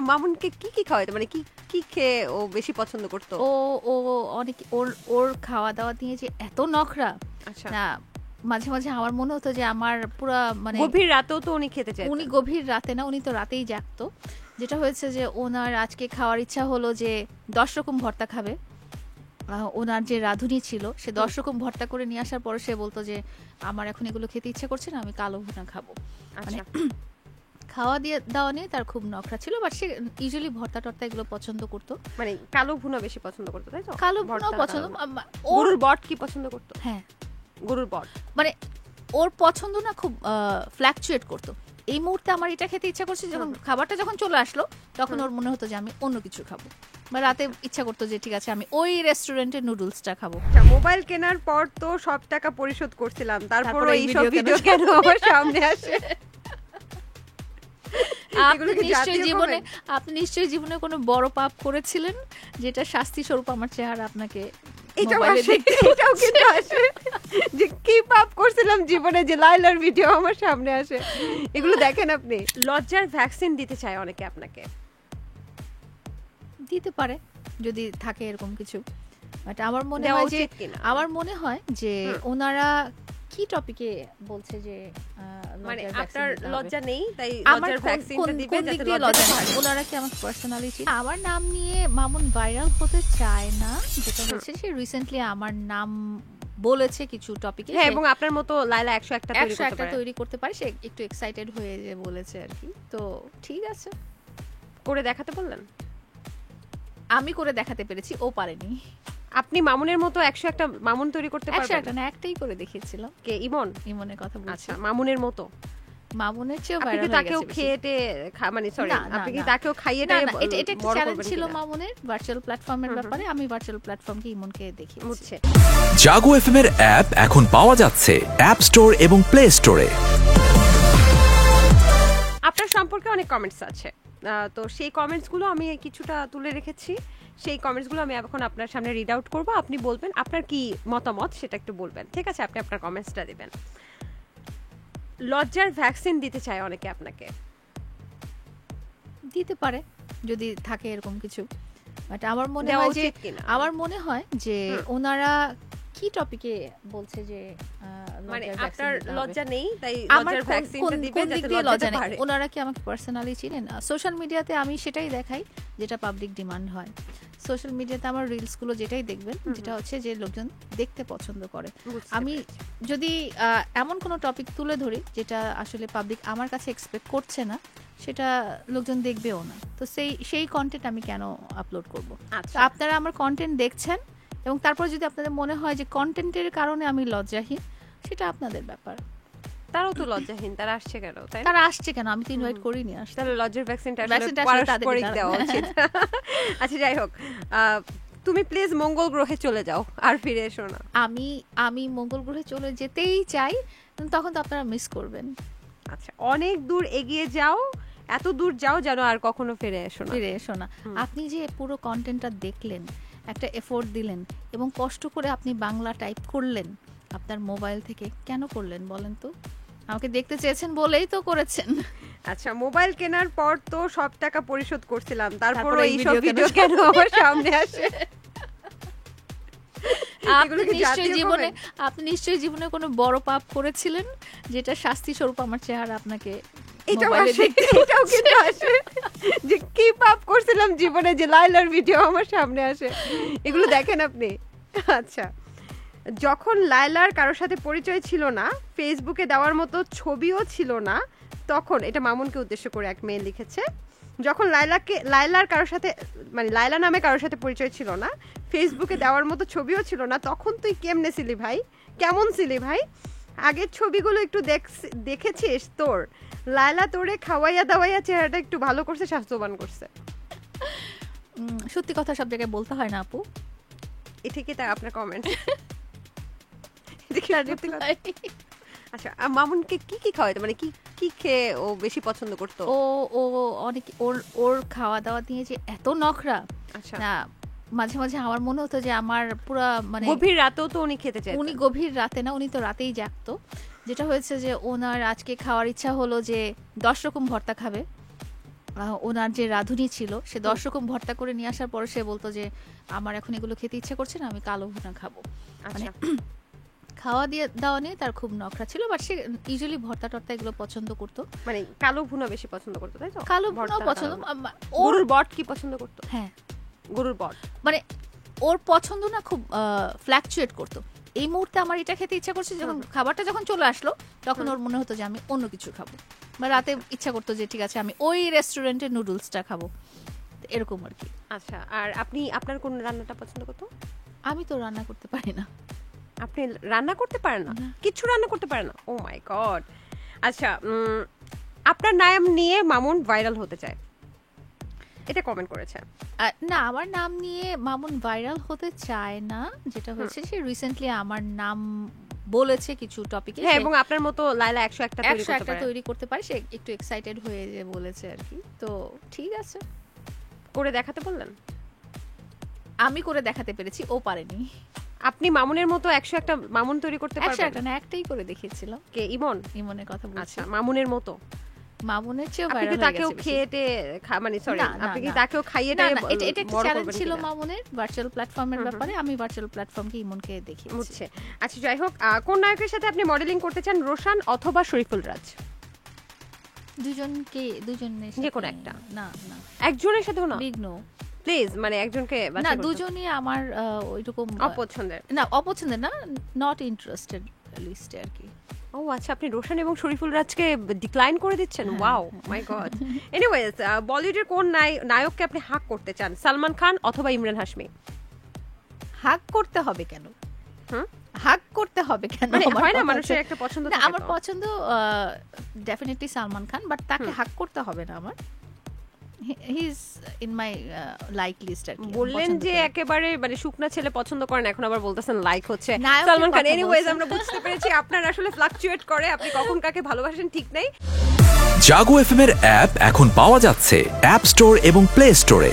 মামুনকে কি কি খাওয়াইতো, মানে কি কি খেয়ে ও বেশি পছন্দ করতো? ও ও অনেক ওর খাওয়া দাওয়া দিয়ে যে এত নখরা, আচ্ছা, না মাঝে মাঝে আমার মনে হতো যে আমার পুরা মানে গভীর রাতেও তো উনি খেতে চাইতেন। উনি গভীর রাতে না, উনি তো রাতেই জাগতো। যেটা হয়েছে যে ওনার আজকে খাওয়ার ইচ্ছা হলো যে 10 রকম ভর্তা খাবে। ওনার যে রাঁধুনি ছিল সে 10 রকম ভর্তা করে নিয়ে আসার পরে সে বলতো যে আমার এখন এগুলো খেতে ইচ্ছা করছে না, আমি কালো ভুনা খাবো। মানে আচ্ছা, খাওয়া দিয়ে দাওয়া নিয়ে তার খুব নখরা ছিল, বাট সে ইউজুয়ালি ভর্তা টর্তা এগুলো পছন্দ করতো। মানে কালো ভুনা বেশি পছন্দ করতো, তাই তো? কালো ভর্তা, ভুনাও পছন্দ। কালো ভুনা। ওর গরুর বট কি পছন্দ করতো? হ্যাঁ, গরুর বট। মানে ওর পছন্দ না খুব ফ্ল্যাকচুয়েট করতো। এই মুহূর্তে আমার এটা খেতে ইচ্ছা করছে, যখন খাবারটা যখন চলে আসলো তখন ওর মনে হতো যে আমি অন্য কিছু খাবো, বা রাতে ইচ্ছা করতো যে ঠিক আছে আমি ওই রেস্টুরেন্টের নুডলসটা খাবো। মোবাইল কেনার পর তো সব টাকা পরিশোধ করছিলাম, তারপর তারপরে এই এই সব ভিডিও ভিডিও কেন আমার সামনে আসে? আপনি নিশ্চয়ই জীবনে কোনো বড় পাপ করেছিলেন যেটা শাস্তি স্বরূপ আমার চেহারা আপনাকে এটাও মোবাইলে আসে, দেখতে এটাও কিন্তু আসে যে কি পাপ করছিলাম জীবনে যে লাইলার ভিডিও আমার সামনে আসে। এগুলো দেখেন আপনি। লজ্জার ভ্যাকসিন দিতে চায় অনেকে আপনাকে। দিতে পারে যদি থাকে এরকম কিছু, বাট আমার মনে দেওয়া হয় যে উচিত কিনা? ওনারা কি টপিকে বলছে যে মানে লজ্জার আপনার vaccine দিতে হবে। লজ্জা নেই তাই আমার লজ্জার ভ্যাকসিনটা দিবে কোন দিক যাতে দিয়ে লজ্জা লজ্জা থাকে। নেই? ওনারা কি আমাকে পার্সোনালি আমার নাম নিয়ে মামুন ভাইরাল হতে চায় না। যেটা হচ্ছে সে রিসেন্টলি আমার নাম বলেছে কিছু টপিকে, হ্যাঁ, এবং আপনার মতো লাইলা 101টা তৈরি 101টা করতে পারে। তৈরি করতে পারে, সে একটু এক্সাইটেড হয়ে যে বলেছে আর কি। তো ঠিক আছে, করে দেখাতে বললেন। আমি করে দেখাতে পেরেছি, ও পারেনি। আপনি মামুনের মতো 101টা মামুন তৈরি করতে 101টা পারবেন? না, একটাই করে দেখিয়েছিলাম। কে, ইমন? ইমনের কথা বলছি। আচ্ছা, মামুনের মতো। মামুনের চেয়েও আপনি কি ভাইরাল হয়ে তাকেও গেছে বেশি। খেয়েটে মানে সরি, না, না, আপনি কি না। তাকেও খাইয়ে না, টাইয়ে না, এটা একটা বড় চ্যালেঞ্জ করবেন ছিল কিনা? মামুনের ভার্চুয়াল প্ল্যাটফর্মের ব্যাপারে। আমি ভার্চুয়াল প্ল্যাটফর্মকে ইমনকে দেখিয়েছি। বুঝছে। জাগো এফএম এর অ্যাপ এখন পাওয়া যাচ্ছে অ্যাপ স্টোর এবং প্লে স্টোরে। আপনার সম্পর্কে অনেক কমেন্টস আছে, তো সেই কমেন্টসগুলো আমি কিছুটা তুলে রেখেছি। সেই কমেন্টসগুলো আমি এখন আপনার সামনে রিড আউট করবো, আপনি বলবেন আপনার কি মতামত সেটা একটু বলবেন, ঠিক আছে? আপনি আপনার কমেন্টসটা দিবেন। লজ্জার ভ্যাকসিন দিতে চায় অনেকে আপনাকে। দিতে পারে যদি থাকে এরকম কিছু, বাট আমার মনে দেওয়া হয় যে উচিত কিনা? ওনারা কি টপিকে বলছে যে মানে লজ্জার আপনার vaccine দিতে হবে। লজ্জা নেই তাই আমার লজ্জার ভ্যাকসিনটা দিবে কোন দিক যাতে দিয়ে লজ্জা লজ্জাটা নেই? বাড়ে। ওনারা কি আমাকে পার্সোনালি চিনেন? সোশ্যাল মিডিয়াতে আমি সেটাই দেখাই যেটা পাবলিক ডিমান্ড হয়। সোশ্যাল মিডিয়াতে আমার রিলস গুলো যেটাই দেখবেন, যেটা হচ্ছে যে লোকজন দেখতে পছন্দ করে। বুঝতে আমি পেরেছি। যদি এমন কোনো টপিক তুলে ধরি যেটা আসলে পাবলিক আমার কাছে এক্সপেক্ট করছে না, সেটা লোকজন দেখবেও না, তো সেই কন্টেন্ট আমি কেন আপলোড করব? আচ্ছা, আপনারা আমার কন্টেন্ট দেখছেন এবং তারপর যদি আপনাদের মনে হয় যে কন্টেন্টের কারণে আমি লজ্জাহীন, সেটা আপনাদের ব্যাপার। তারাও তো লজ্জাহীন, তারা আসছে কেন? তাই না? তারা আসছে কেন? আমি তো ইনভাইট করিনি আসতে। তাহলে লজ্জার ভ্যাকসিনটা ভ্যাকসিনটা আসলে আসলে তাদেরই পারস্পরিক দ্বারা। দেওয়া উচিত। আচ্ছা, যাই হোক, তুমি প্লিজ মঙ্গল গ্রহে চলে যাও, আর ফিরে এসো না। আমি মঙ্গল গ্রহে চলে যেতেই চাই, কিন্তু তখন তো আপনারা মিস করবেন। আচ্ছা, অনেক দূর এগিয়ে যাও, এত দূর যাও যেন আর কখনো ফিরে এসো না। আপনি যে পুরো কন্টেন্টটা দেখলেন, একটা এফোর্ট দিলেন এবং কষ্ট করে আপনি বাংলা টাইপ করলেন আপনার মোবাইল থেকে, কেন করলেন বলেন তো? আমাকে দেখতে চেয়েছেন বলেই তো করেছেন। আচ্ছা, মোবাইল কেনার পর তো সব টাকা পরিশোধ করছিলাম, তারপর তারপরে এই এই সব ভিডিও ভিডিও কেন আমার সামনে আসে? এগুলো কি জাতীয় comment? আপনি নিশ্চয়ই জীবনে কোনো বড় পাপ করেছিলেন যেটা শাস্তি স্বরূপ আমার চেহারা আপনাকে এটাও মোবাইলে আসে, দেখতে এটাও কিন্তু আসে যে কি পাপ করছিলাম জীবনে যে লাইলার ভিডিও আমার সামনে আসে। এগুলো দেখেন আপনি। আচ্ছা, যখন লাইলার কারোর সাথে পরিচয় ছিল না, ফেসবুকে দেওয়ার মতো ছবিও ছিল না, তখন, এটা মামুনকে উদ্দেশ্য করে এক মেয়ে লিখেছে, যখন লাইলার কারোর সাথে মানে লাইলা নামে কারোর সাথে পরিচয় ছিল না, ফেসবুকে দেওয়ার মতো ছবিও ছিল না, তখন তুই কেমনে ছিলি ভাই? কেমন ছিলি ভাই? আগের ছবিগুলো একটু দেখেছিস? তোর লাইলা তোরে খাওয়াইয়া দাওয়াইয়া চেহারাটা একটু ভালো করছে, স্বাস্থ্যবান করছে। সত্যি কথা সব জায়গায় বলতে হয় না আপু। এটা কি তার আপনার কমেন্ট? আচ্ছা, মামুনকে কি কি খাওয়াইতো, মানে কি কি খেয়ে ও বেশি পছন্দ করতো? ও অনেক ওর খাওয়া দাওয়া দিয়ে যে এত নখরা, আচ্ছা, না মাঝে মাঝে আমার মনে হতো যে আমার পুরা মানে গভীর রাতেও তো উনি খেতে চাইতেন। উনি গভীর রাতে না, উনি তো রাতেই জাগতো। যেটা হয়েছে যে ওনার আজকে খাওয়ার ইচ্ছা হলো যে 10 রকম ভর্তা খাবে। ওনার যে রাঁধুনি ছিল সে 10 রকম ভর্তা করে নিয়ে আসার পরে সে বলতো যে আমার এখন এগুলো খেতে ইচ্ছে করছে না, আমি কালো ভুনা খাবো। মানে খাওয়া দিয়ে দাওয়া নিয়ে তার খুব নখরা ছিল, বাট সে ইউজুয়ালি ভর্তা টর্তা এগুলো পছন্দ করতো। মানে কালো ভুনা বেশি পছন্দ করতো, তাই তো? কালো ভুনাও পছন্দ। গরুর বট কি পছন্দ করতো? হ্যাঁ, গরুর বট মানে ওর পছন্দ না খুব ফ্ল্যাকচুয়েট করতো। এই মুহূর্তে আমার এটা খেতে ইচ্ছা করছে, যখন খাবারটা যখন চলে আসলো তখন ওর মনে হতো যে আমি অন্য কিছু খাবো, বা রাতে ইচ্ছা করতো যে ঠিক আছে আমি ওই রেস্টুরেন্টের নুডলসটা খাবো, এরকম আর কি। আচ্ছা, আর আপনি আপনার কোন রান্নাটা পছন্দ করতো? আমি তো রান্না করতে পারি না। আপনি রান্না করতে পারেন না? কিছু রান্না করতে পারেন না? ও মাই গড। আচ্ছা, আপনার নাম নিয়ে মামুন ভাইরাল হতে চায়, এটা কমেন্ট করেছে। না, আমার নাম নিয়ে মামুন ভাইরাল হতে চায় না। যেটা হচ্ছে সে রিসেন্টলি আমার নাম বলেছে কিছু টপিকে, হ্যাঁ, এবং আপনার মতো লাইলা 101টা তৈরি করতে পারে, সে একটু এক্সাইটেড হয়ে যে বলেছে আর কি। তো ঠিক আছে, করে দেখাতে বললেন। আমি করে দেখাতে পেরেছি, ও পারেনি। আপনি মামুনের মতো 101টা মামুন তৈরি করতে পারবেন? 101টা না, একটাই করে দেখিয়েছিলাম। কে? ইমন? ইমনের কথা বলছি। আচ্ছা, মামুনের মতো। মামুনের চেয়ে আপনি কি তাকেও খেয়েটে মানে সরি, আপনি কি তাকেও খাইয়ে না, এটা একটা চ্যালেঞ্জ ছিল মামুনের ভার্চুয়াল প্ল্যাটফর্মের ব্যাপারে। আমি ভার্চুয়াল প্ল্যাটফর্মকে ইমনকে দেখিয়েছি। বুঝছে। আচ্ছা, যাই হোক, কোন নায়কের সাথে আপনি মডেলিং করতে চান, রোশান অথবা শরীফুল রাজ? দুজনের যে কোনো একটা? না না, একজনের সাথেও না, বিগ নো প্লিজ, মানে একজনকে না, দুজনই আমার ওইরকম অপছন্দের। না, অপছন্দের না, নট ইন্টারেস্টেড লিস্টে আর কি। ও আচ্ছা, আপনি রোশন এবং শরীফুল রাজকে ডিক্লাইন করে দিচ্ছেন? ওয়াও, মাই গড। এনিওয়েজ, বলিউডের কোন নায়ককে আপনি হাক করতে চান, সালমান খান অথবা ইমরান হাশমি? হাক করতে হবে কেন? হাক করতে হবে কেন? মানে হয় না মানুষের একটা পছন্দ থাকে? আমার পছন্দ ডেফিনেটলি সালমান খান, বাট তাকে হাক করতে হবে না আমার। He is in my like list আর কি। বললেন যে একেবারে মানে শুকনা ছেলে পছন্দ করেন, এখন আবার বলতেছেন লাইক হচ্ছে নায়কের সালমান খান। কথা এনিওয়েজ, বলছেন। আমরা বুঝতে পেরেছি আপনার আসলে ফ্লাকচুয়েট করে, আপনি কখন কাকে ভালোবাসেন ঠিক নাই। জাগো এফএম এর অ্যাপ এখন পাওয়া যাচ্ছে অ্যাপ স্টোর এবং প্লে স্টোরে।